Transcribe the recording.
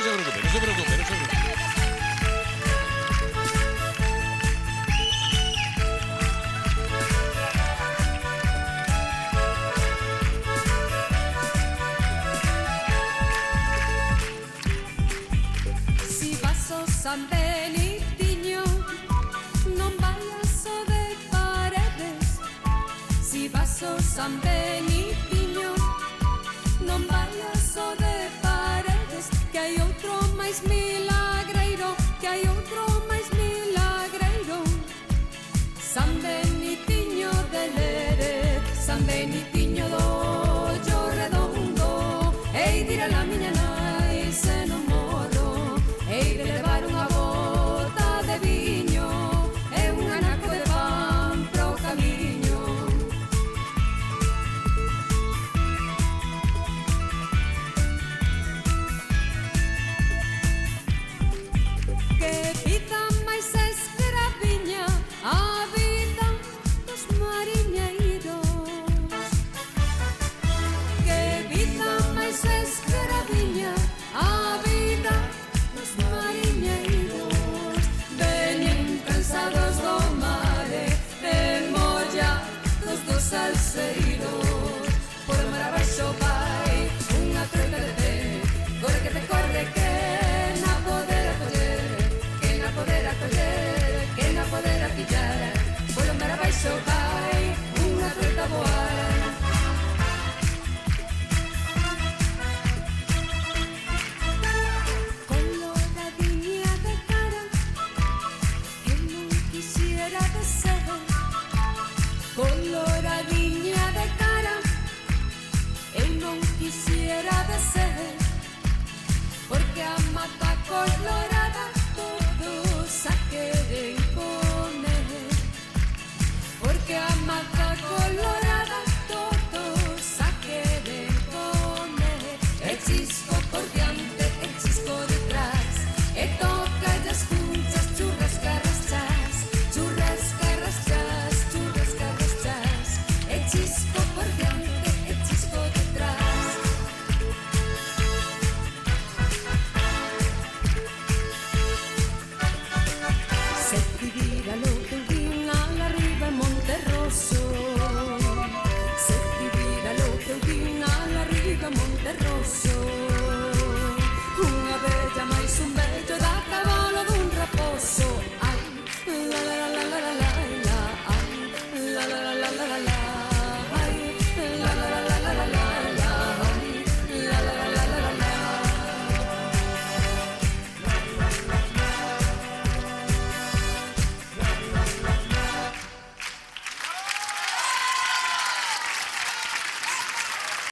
no se preocupe, no se preocupe, no se preocupe. Si vas ao San Benitiño, non vayas o de Paredes. Si vas ao San Benitiño, non vayas o de Paredes, que hai outro máis milagreiro, que hai outro máis milagreiro. San Benitiño de Lérez, San Benitiño do Ollo Redondo, hei de ir a la miña nai se non morro, hei de levar unha bota de viño e un anaco de pan pro camiño. Que vida máis escraviña a vida dos mariñeiros. Que vida máis escraviña a vida dos mariñeiros. Veñen cansados do mare, mollados dos salseiros. Por o mar abaixo vai unha troika de pé, corre que te corre que na podera coller, que na podera coller, que na podera pillar. Por o mar abaixo vai unha troika a voar. Coloradinha de cara, eu non quisiera de ser. Coloradinha de cara, eu non quisiera de ser. Porque a mata colorada todos a queren